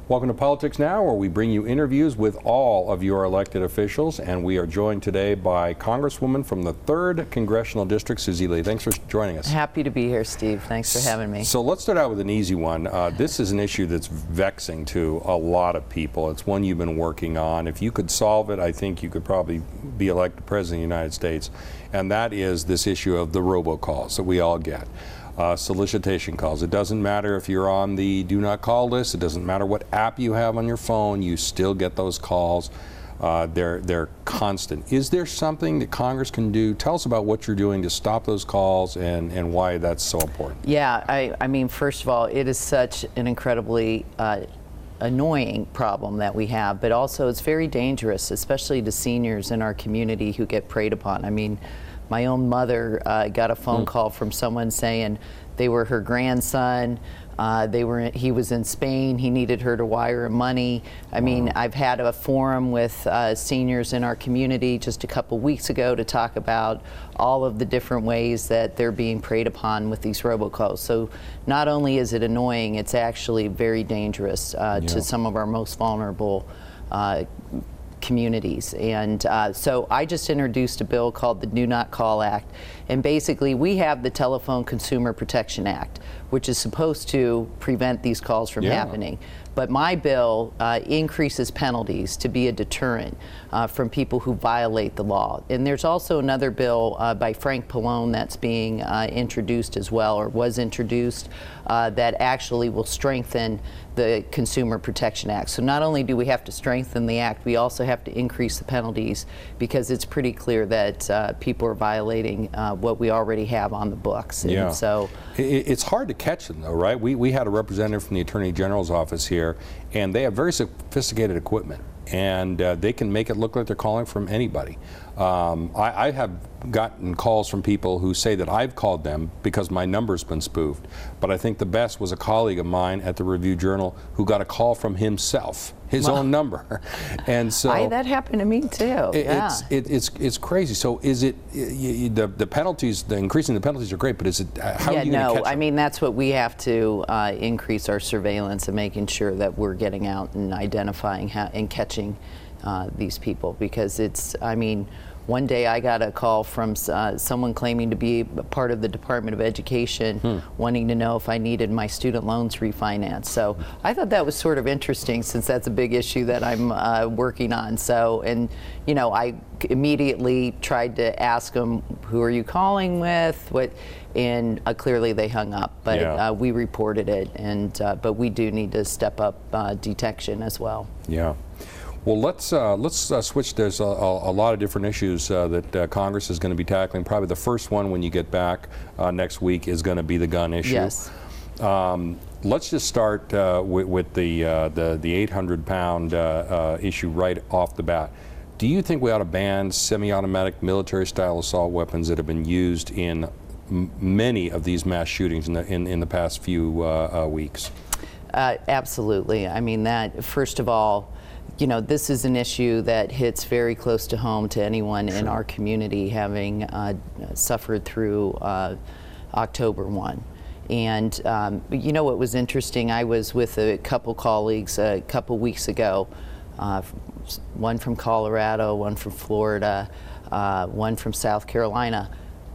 Welcome to Politics Now, where we bring you interviews with all of your elected officials, and we are joined today by Congresswoman from the 3rd Congressional District, Susie Lee. Thanks for joining us. Happy to be here, Steve. Thanks for having me. So let's start out with an easy one. This is an issue that's vexing to a lot of people. It's one you've been working on. If you could solve it, I think you could probably be elected President of the United States, and that is this issue of the robocalls that we all get. Solicitation calls. It doesn't matter if you're on the do not call list. It doesn't matter what app you have on your phone. You still get those calls. They're constant. Is there something that Congress can do? Tell us about what you're doing to stop those calls and why that's so important. Yeah, I mean, first of all, it is such an incredibly annoying problem that we have, but also it's very dangerous, especially to seniors in our community who get preyed upon. I mean, my own mother got a phone call from someone saying they were her grandson. He was in Spain. He needed her to wire him money. I mean, I've had a forum with seniors in our community just a couple weeks ago to talk about all of the different ways that they're being preyed upon with these robocalls. So not only is it annoying, it's actually very dangerous to some of our most vulnerable communities. And so I just introduced a bill called the Do Not Call Act, and basically we have the Telephone Consumer Protection Act, which is supposed to prevent these calls from happening. But my bill increases penalties to be a deterrent from people who violate the law. And there's also another bill by Frank Pallone that's being introduced as well, or was introduced, that actually will strengthen the Consumer Protection Act. So not only do we have to strengthen the act, we also have to increase the penalties, because it's pretty clear that people are violating what we already have on the books. And so it's hard to catch them, though, right? We had a representative from the Attorney General's office here, and they have very sophisticated equipment, and they can make it look like they're calling from anybody. I have gotten calls from people who say that I've called them because my number's been spoofed, but I think the best was a colleague of mine at the Review-Journal who got a call from himself, his own number. And so that happened to me too. It's crazy. So is it the penalties, increasing the penalties are great, but is it how are you going to catch them? I mean, that's what we have to increase our surveillance and making sure that we're getting out and identifying and catching these people, because it's, I mean, one day I got a call from someone claiming to be part of the Department of Education, wanting to know if I needed my student loans refinanced. So I thought that was sort of interesting, since that's a big issue that I'm working on. So, and you know, I immediately tried to ask them, who are you calling with? What? And clearly they hung up, but we reported it, and but we do need to step up detection as well. Yeah. Well, let's switch. There's a lot of different issues that Congress is going to be tackling. Probably the first one when you get back next week is going to be the gun issue. Yes. Let's just start with the 800-pound issue right off the bat. Do you think we ought to ban semi-automatic military-style assault weapons that have been used in many of these mass shootings in the past few weeks? Absolutely. I mean, that, first of all, you know, this is an issue that hits very close to home to anyone in our community, having suffered through October 1. And you know what was interesting? I was with a couple colleagues a couple weeks ago, one from Colorado, one from Florida, one from South Carolina.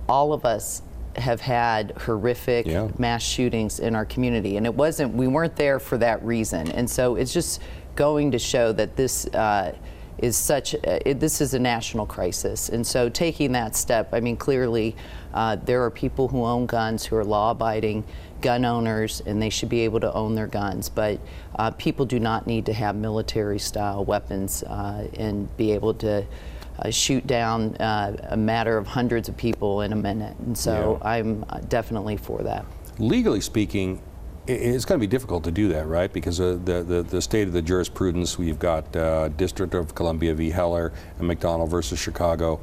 All of us have had horrific mass shootings in our community, and we weren't there for that reason. And so it's just going to show that this this is a national crisis. And so taking that step, I mean, clearly there are people who own guns who are law-abiding gun owners, and they should be able to own their guns, but people do not need to have military-style weapons and be able to shoot down a matter of hundreds of people in a minute. And so I'm definitely for that. Legally speaking, it's going to be difficult to do that, right? Because the state of the jurisprudence, we've got District of Columbia v. Heller and McDonald versus Chicago.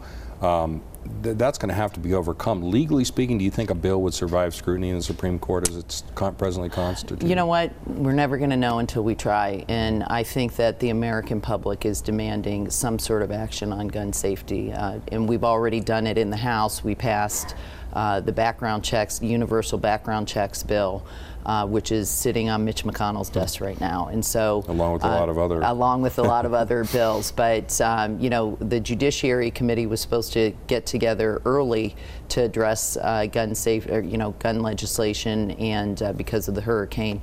That's going to have to be overcome. Legally speaking, do you think a bill would survive scrutiny in the Supreme Court as it's presently constituted? You know what? We're never going to know until we try. And I think that the American public is demanding some sort of action on gun safety. And we've already done it in the House. We passed the background checks, universal background checks bill, which is sitting on Mitch McConnell's desk right now. And so along with a lot of other bills. But you know, the Judiciary Committee was supposed to get together early to address gun legislation, and because of the hurricane,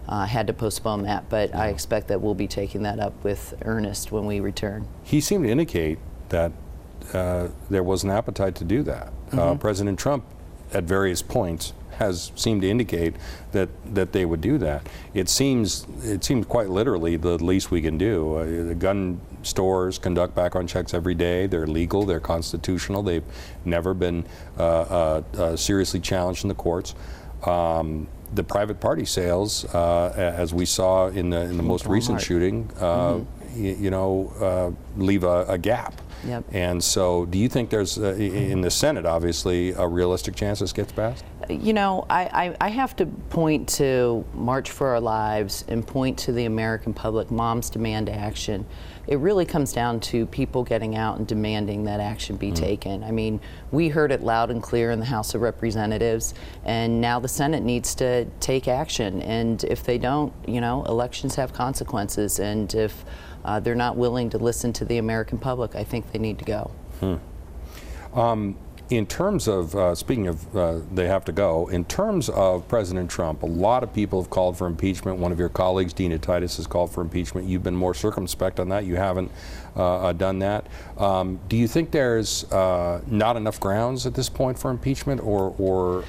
had to postpone that. But I expect that we'll be taking that up with Ernest when we return. He seemed to indicate that there was an appetite to do that. President Trump, at various points, has seemed to indicate that they would do that. It seems quite literally the least we can do. The gun stores conduct background checks every day. They're legal. They're constitutional. They've never been seriously challenged in the courts. The private party sales, as we saw in the most recent shooting, leave a gap. Yep. And so, do you think there's, in the Senate, obviously, a realistic chance this gets passed? You know, I have to point to March for Our Lives and point to the American public, Moms Demand Action. It really comes down to people getting out and demanding that action be taken. I mean, we heard it loud and clear in the House of Representatives, and now the Senate needs to take action. And if they don't, you know, elections have consequences. And if they're not willing to listen to the American public, I think they need to go. In terms of, speaking of they have to go, in terms of President Trump, a lot of people have called for impeachment. One of your colleagues, Dina Titus, has called for impeachment. You've been more circumspect on that. You haven't done that. Do you think there's not enough grounds at this point for impeachment, or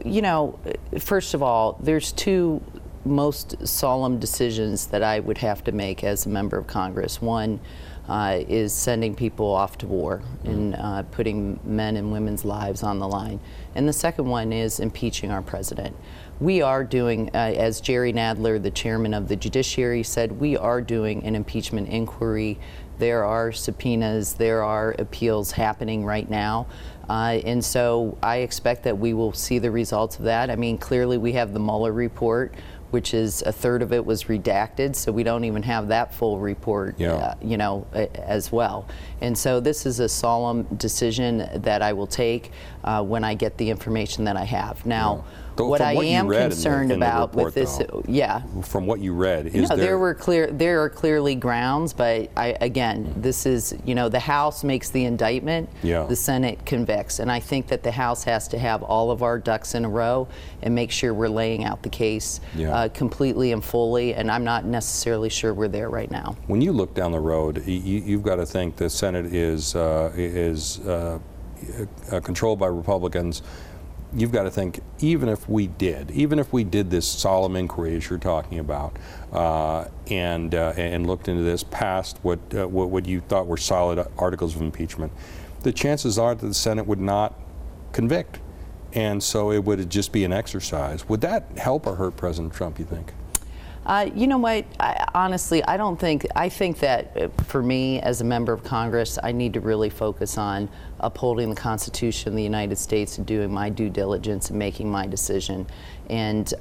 you know, first of all, there's two most solemn decisions that I would have to make as a member of Congress. One is sending people off to war and putting men and women's lives on the line. And the second one is impeaching our president. We are doing, as Jerry Nadler, the chairman of the Judiciary, said, we are doing an impeachment inquiry. There are subpoenas, there are appeals happening right now. And so I expect that we will see the results of that. I mean, clearly we have the Mueller report, which is a third of it was redacted, so we don't even have that full report, you know, as well. And so this is a solemn decision that I will take when I get the information that I have. Now, what I am concerned about with this, from what you read, is there are clearly grounds, but again, this is, you know, the House makes the indictment, the Senate convicts, and I think that the House has to have all of our ducks in a row and make sure we're laying out the case completely and fully, and I'm not necessarily sure we're there right now. When you look down the road, you've got to think the Senate is controlled by Republicans. You've got to think, even if we did this solemn inquiry, as you're talking about, and looked into this past what you thought were solid articles of impeachment, the chances are that the Senate would not convict, and so it would just be an exercise. Would that help or hurt President Trump, you think? You know what, honestly, I think that for me as a member of Congress, I need to really focus on upholding the Constitution of the United States and doing my due diligence and making my decision. And,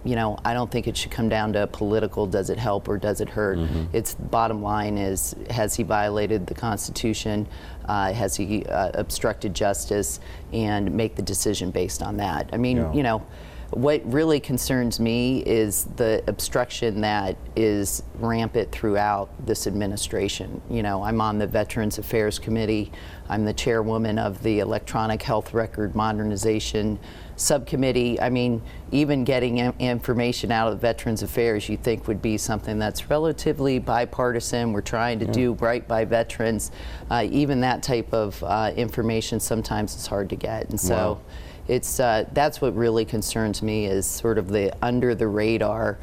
you know, I don't think it should come down to political, does it help or does it hurt? Its bottom line is, has he violated the Constitution? Has he obstructed justice? And make the decision based on that. I mean, you know, what really concerns me is the obstruction that is rampant throughout this administration. You know, I'm on the Veterans Affairs Committee. I'm the chairwoman of the Electronic Health Record Modernization Subcommittee. I mean, even getting information out of Veterans Affairs, you think would be something that's relatively bipartisan. We're trying to do right by veterans. Even that type of information sometimes is hard to get. And so it's that's what really concerns me, is sort of the under the radar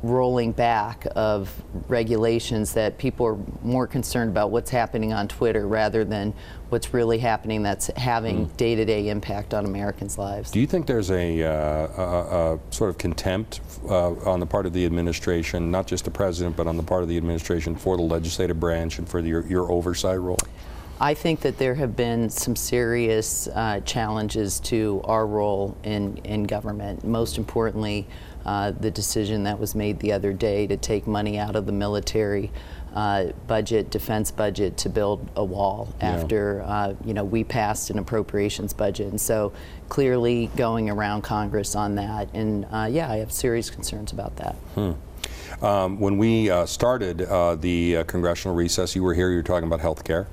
rolling back of regulations that people are more concerned about what's happening on Twitter rather than what's really happening that's having day-to-day impact on Americans' lives. Do you think there's a sort of contempt on the part of the administration, not just the president, but on the part of the administration for the legislative branch and for your oversight role? I think that there have been some serious challenges to our role in government. Most importantly, the decision that was made the other day to take money out of the military budget, defense budget, to build a wall after we passed an appropriations budget. And so clearly going around Congress on that. And I have serious concerns about that. When we started the congressional recess, you were here, you were talking about health care.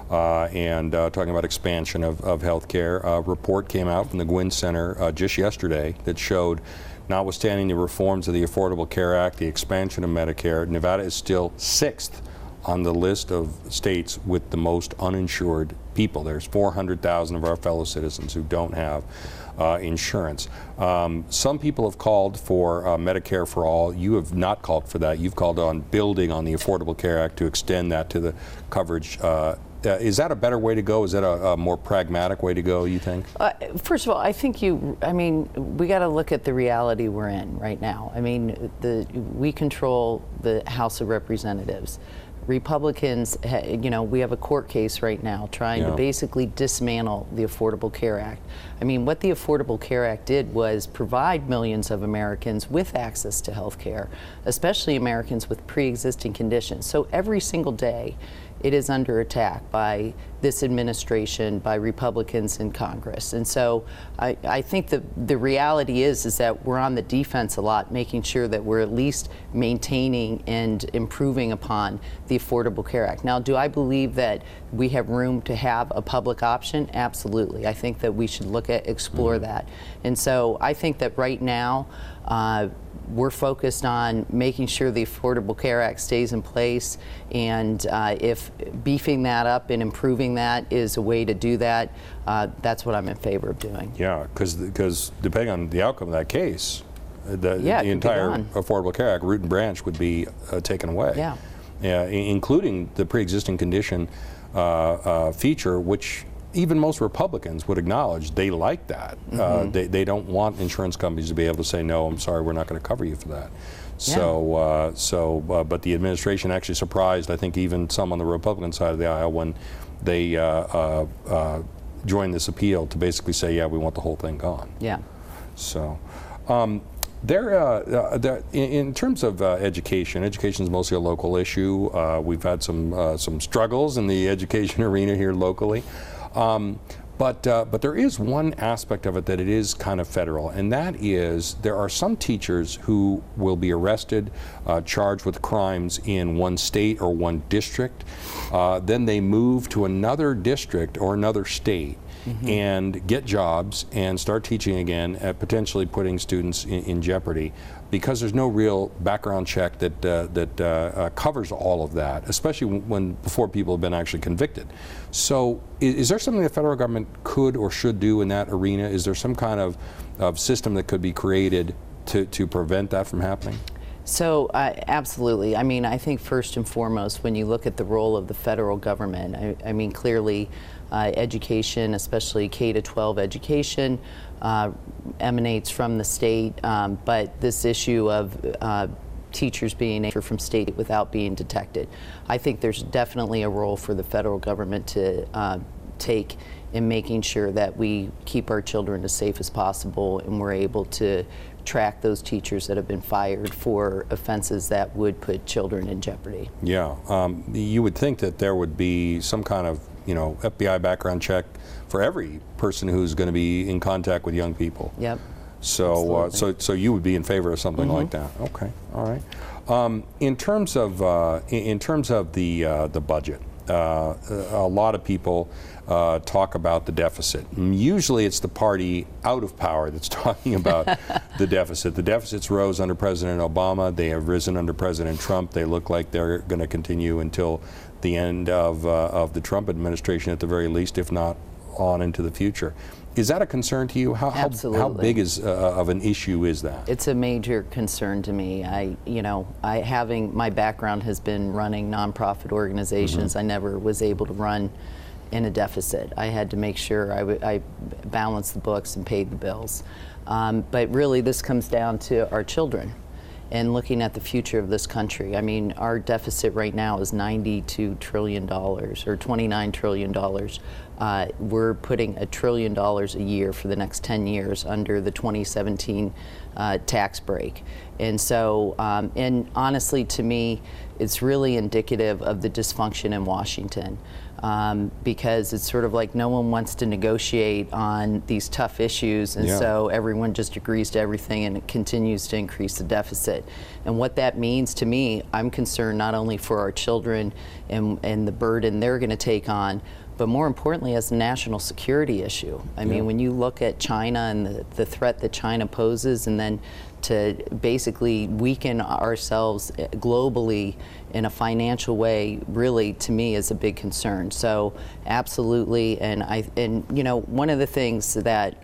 And talking about expansion of health care. A report came out from the Gwynn Center just yesterday that showed, notwithstanding the reforms of the Affordable Care Act, the expansion of Medicare, Nevada is still 6th on the list of states with the most uninsured people. There's 400,000 of our fellow citizens who don't have insurance. Some people have called for Medicare for all. You have not called for that. You've called on building on the Affordable Care Act to extend that to the coverage. Is that a better way to go? Is that a more pragmatic way to go, you think? First of all, I think we got to look at the reality we're in right now. I mean, we control the House of Representatives. Republicans, we have a court case right now trying to basically dismantle the Affordable Care Act. I mean, what the Affordable Care Act did was provide millions of Americans with access to health care, especially Americans with pre-existing conditions. So every single day, it is under attack by this administration, by Republicans in Congress. And so I think the reality is that we're on the defense a lot, making sure that we're at least maintaining and improving upon the Affordable Care Act. Now, do I believe that we have room to have a public option? Absolutely. I think that we should explore that. And so I think that right now, we're focused on making sure the Affordable Care Act stays in place, and if beefing that up and improving that is a way to do that, that's what I'm in favor of doing. Yeah, because depending on the outcome of that case, the entire Affordable Care Act, root and branch, would be taken away. Including the pre-existing condition feature, which even most Republicans would acknowledge they like that. They don't want insurance companies to be able to say, no, I'm sorry, we're not going to cover you for that. But the administration actually surprised, I think, even some on the Republican side of the aisle when they joined this appeal to basically say, yeah, we want the whole thing gone. So. In terms of education is mostly a local issue. We've had some struggles in the education arena here locally. But there is one aspect of it that it is kind of federal, and that is there are some teachers who will be arrested, charged with crimes in one state or one district. Then they move to another district or another state and get jobs and start teaching again, potentially putting students in jeopardy, because there's no real background check that covers all of that, especially before people have been actually convicted. So is there something the federal government could or should do in that arena? Is there some kind of system that could be created to prevent that from happening? So absolutely. I mean, I think first and foremost, when you look at the role of the federal government, I mean, clearly education, especially K-12 education, emanates from the state, but this issue of teachers being from state without being detected, I think there's definitely a role for the federal government to take in making sure that we keep our children as safe as possible, and we're able to track those teachers that have been fired for offenses that would put children in jeopardy. Yeah, you would think that there would be some kind of FBI background check for every person who's going to be in contact with young people. Yep. So you would be in favor of something like that. Okay, all right. In terms of the budget, a lot of people talk about the deficit. Usually it's the party out of power that's talking about the deficit. The deficits rose under President Obama. They have risen under President Trump. They look like they're going to continue until the end of the Trump administration at the very least, if not on into the future. Is that a concern to you? Absolutely. How big of an issue is that? It's a major concern to me. Having my background has been running nonprofit organizations. I never was able to run in a deficit. I had to make sure I balanced the books and paid the bills. But really, this comes down to our children and looking at the future of this country. I mean, our deficit right now is $92 trillion or $29 trillion. we're putting $1 trillion a year for the next 10 years under the 2017 tax break. And so, and honestly, to me, it's really indicative of the dysfunction in Washington. Because it's sort of like no one wants to negotiate on these tough issues, and so everyone just agrees to everything, and it continues to increase the deficit. And what that means to me, I'm concerned not only for our children and the burden they're going to take on, but more importantly as a national security issue. I mean, when you look at China and the threat that China poses, and then to basically weaken ourselves globally in a financial way, really, to me, is a big concern. So absolutely, and you know, one of the things that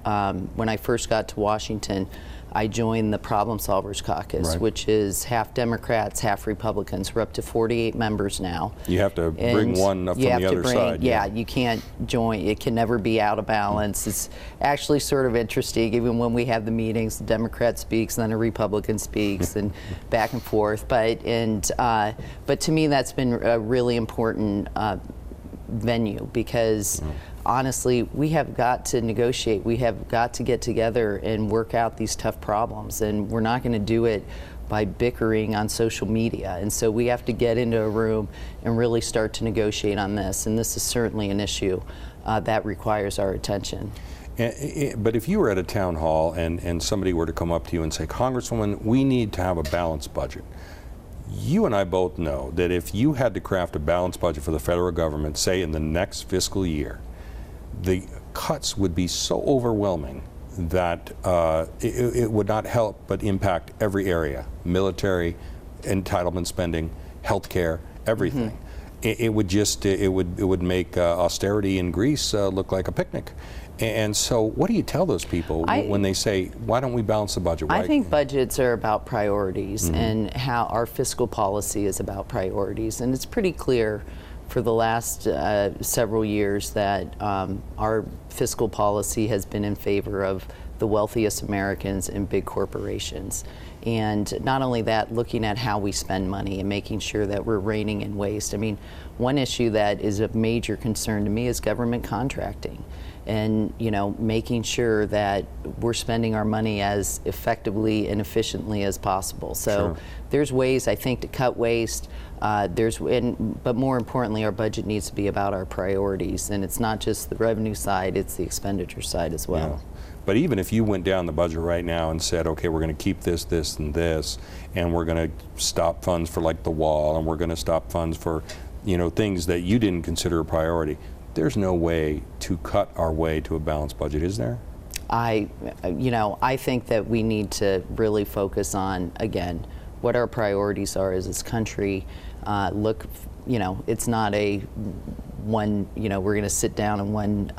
when I first got to Washington, I joined the Problem Solvers Caucus, which is half Democrats, half Republicans. We're up to 48 members now. You have to bring one up from the other side. Yeah, you can't join. It can never be out of balance. It's actually sort of interesting, even when we have the meetings, the Democrat speaks, and then a Republican speaks, and back and forth. But to me, that's been a really important venue, because honestly, we have got to negotiate. We have got to get together and work out these tough problems, and we're not going to do it by bickering on social media. And so we have to get into a room and really start to negotiate on this, and this is certainly an issue that requires our attention. But if you were at a town hall and somebody were to come up to you and say, Congresswoman, we need to have a balanced budget. You and I both know that if you had to craft a balanced budget for the federal government, say in the next fiscal year, the cuts would be so overwhelming that it would not help but impact every area: military, entitlement spending, healthcare, everything. It would make austerity in Greece look like a picnic. And so what do you tell those people when they say, why don't we balance the budget? I think budgets are about priorities, and how our fiscal policy is about priorities. And it's pretty clear for the last several years that our fiscal policy has been in favor of the wealthiest Americans and big corporations. And not only that, looking at how we spend money and making sure that we're reining in waste. I mean, one issue that is of major concern to me is government contracting. And, you know, making sure that we're spending our money as effectively and efficiently as possible. So there's ways, I think, to cut waste. But more importantly, our budget needs to be about our priorities, and it's not just the revenue side; it's the expenditure side as well. Yeah. But even if you went down the budget right now and said, okay, we're going to keep this, this, and this, and we're going to stop funds for like the wall, and we're going to stop funds for, you know, things that you didn't consider a priority, there's no way to cut our way to a balanced budget, is there? I think that we need to really focus on, again, what our priorities are as this country. Look, you know, it's not a one, you know, we're going to sit down in one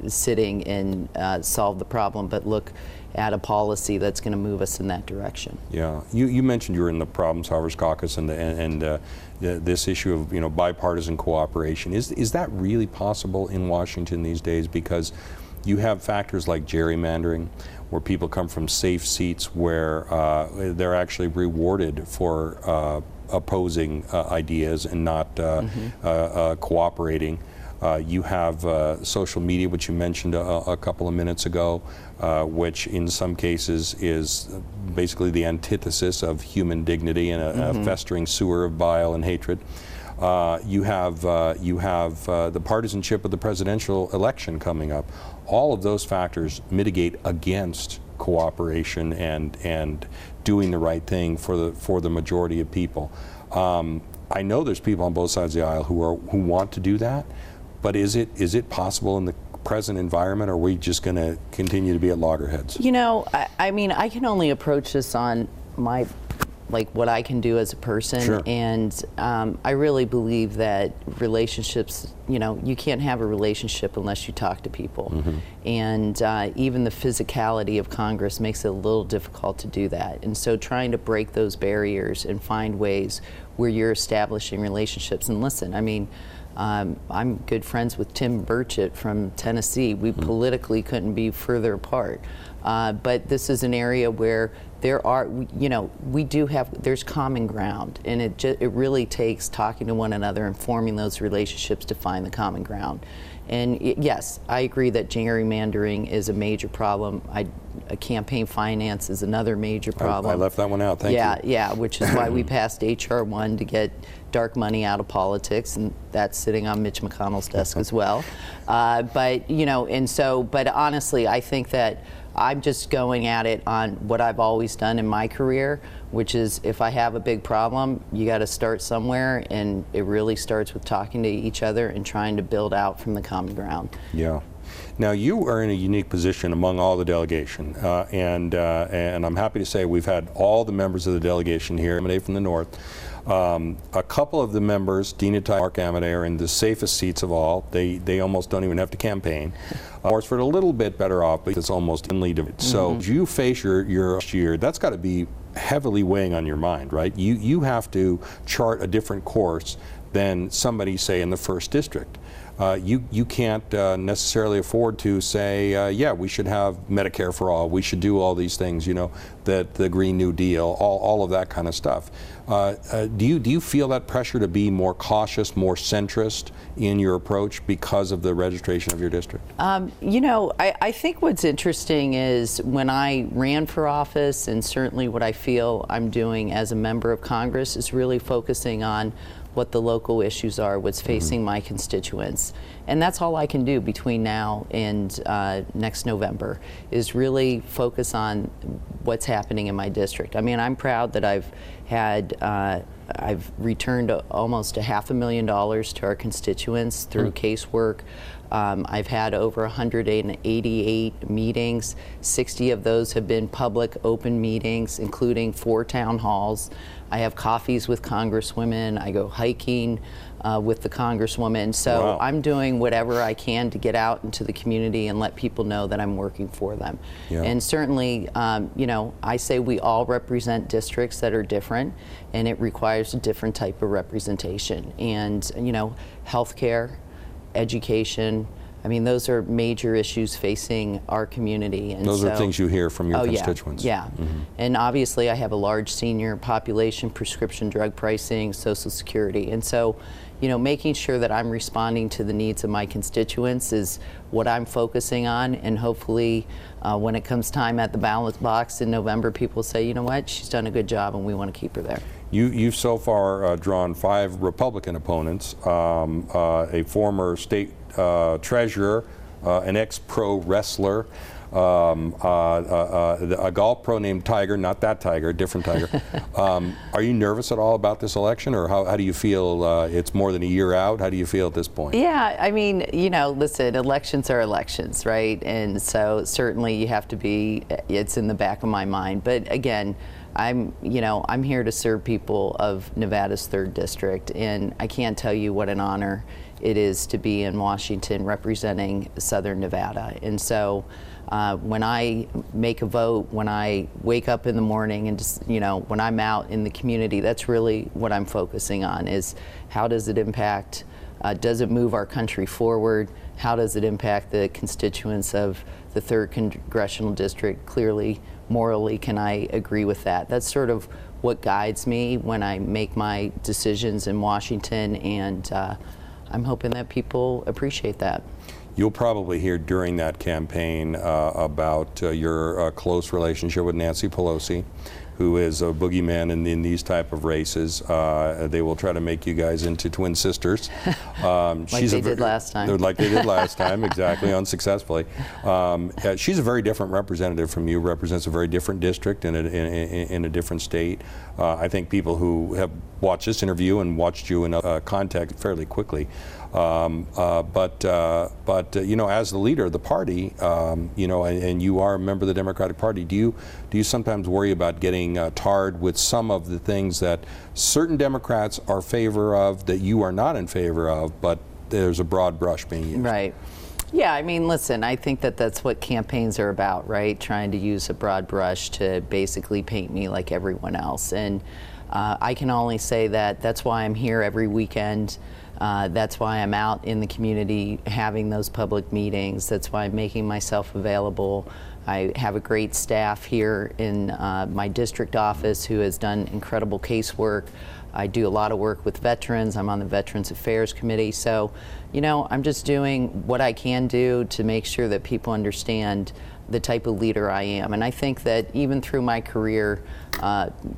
sitting and solve the problem, but look at a policy that's going to move us in that direction. Yeah, you mentioned you were in the Problem Solvers Caucus and this issue of, you know, bipartisan cooperation. Is that really possible in Washington these days? Because you have factors like gerrymandering, where people come from safe seats where they're actually rewarded for opposing ideas and not cooperating. You have social media, which you mentioned a couple of minutes ago, which in some cases is basically the antithesis of human dignity and a festering sewer of bile and hatred. You have the partisanship of the presidential election coming up. All of those factors mitigate against cooperation and doing the right thing for the majority of people. I know there's people on both sides of the aisle who want to do that, but is it possible in the present environment, or are we just going to continue to be at loggerheads? You know, I mean, I can only approach this on my, like, what I can do as a person, and I really believe that relationships, you know, you can't have a relationship unless you talk to people, and even the physicality of Congress makes it a little difficult to do that. And so trying to break those barriers and find ways where you're establishing relationships. And listen, I mean, I'm good friends with Tim Burchett from Tennessee. We politically couldn't be further apart. But this is an area where there are, there's common ground, and it really takes talking to one another and forming those relationships to find the common ground. And yes, I agree that gerrymandering is a major problem. Campaign finance is another major problem. I left that one out. Thank you. Yeah, which is why we passed H.R. 1 to get dark money out of politics, and that's sitting on Mitch McConnell's desk as well. But honestly, I think that I'm just going at it on what I've always done in my career, which is if I have a big problem, you got to start somewhere, and it really starts with talking to each other and trying to build out from the common ground. Yeah. Now, you are in a unique position among all the delegation, and I'm happy to say we've had all the members of the delegation here emanate from the North. A couple of the members, Dina Ty, Mark Amodei, are in the safest seats of all. They almost don't even have to campaign. Horsford a little bit better off, but it's almost evenly divided. So as you face your year, that's got to be heavily weighing on your mind, right? You have to chart a different course than somebody, say, in the 1st District. You can't necessarily afford to say, yeah, we should have Medicare for all, we should do all these things, that the Green New Deal, all of that kind of stuff. Do you feel that pressure to be more cautious, more centrist in your approach because of the registration of your district? I think what's interesting is when I ran for office, and certainly what I feel I'm doing as a member of Congress, is really focusing on what the local issues are, what's facing my constituents. And that's all I can do between now and next November, is really focus on what's happening in my district. I mean, I'm proud that I've returned almost $500,000 to our constituents through casework. I've had over 188 meetings. 60 of those have been public, open meetings, including 4 town halls. I have coffees with congresswomen. I go hiking with the congresswoman. So wow. I'm doing whatever I can to get out into the community and let people know that I'm working for them. Yeah. And certainly, I say we all represent districts that are different, and it requires a different type of representation. And, healthcare, education, I mean, those are major issues facing our community. And those are things you hear from your constituents. Yeah. And obviously I have a large senior population, prescription drug pricing, Social Security. And so, making sure that I'm responding to the needs of my constituents is what I'm focusing on. And hopefully when it comes time at the ballot box in November, people say, you know what, she's done a good job and we want to keep her there. You've so far drawn 5 Republican opponents, a former state treasurer, an ex-pro wrestler, a golf pro named Tiger, not that Tiger, different Tiger. Are you nervous at all about this election, or how do you feel? It's more than a year out. How do you feel at this point? Yeah, I mean, listen, elections are elections, right? And so certainly you have to be, it's in the back of my mind. But again, I'm here to serve people of Nevada's 3rd District, and I can't tell you what an honor it is to be in Washington representing Southern Nevada. And so when I make a vote, when I wake up in the morning and just, when I'm out in the community, that's really what I'm focusing on, is how does it impact, does it move our country forward? How does it impact the constituents of the 3rd Congressional District? Clearly, morally, can I agree with that? That's sort of what guides me when I make my decisions in Washington, and I'm hoping that people appreciate that. You'll probably hear during that campaign about your close relationship with Nancy Pelosi, who is a boogeyman in these type of races. They will try to make you guys into twin sisters. Like they did last time. Like they did last time, exactly, unsuccessfully. She's a very different representative from you, represents a very different district in a different state. I think people who have watched this interview and watched you in contact fairly quickly. But as the leader of the party, and you are a member of the Democratic Party, do you sometimes worry about getting tarred with some of the things that certain Democrats are in favor of that you are not in favor of, but there's a broad brush being used? Right. Yeah, I mean, listen, I think that's what campaigns are about, right? Trying to use a broad brush to basically paint me like everyone else. And I can only say that's why I'm here every weekend. That's why I'm out in the community having those public meetings. That's why I'm making myself available. I have a great staff here in my district office who has done incredible casework. I do a lot of work with veterans. I'm on the Veterans Affairs Committee. So, you know, I'm just doing what I can do to make sure that people understand the type of leader I am. And I think that even through my career,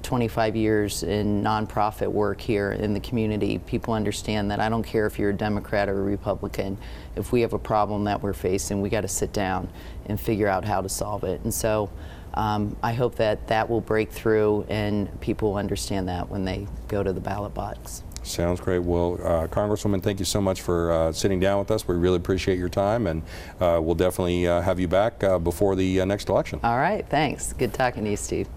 25 years in nonprofit work here in the community, people understand that I don't care if you're a Democrat or a Republican. If we have a problem that we're facing, we got to sit down and figure out how to solve it. And so I hope that that will break through and people will understand that when they go to the ballot box. Sounds great. Well, Congresswoman, thank you so much for sitting down with us. We really appreciate your time, and we'll definitely have you back before the next election. All right, thanks. Good talking to you, Steve.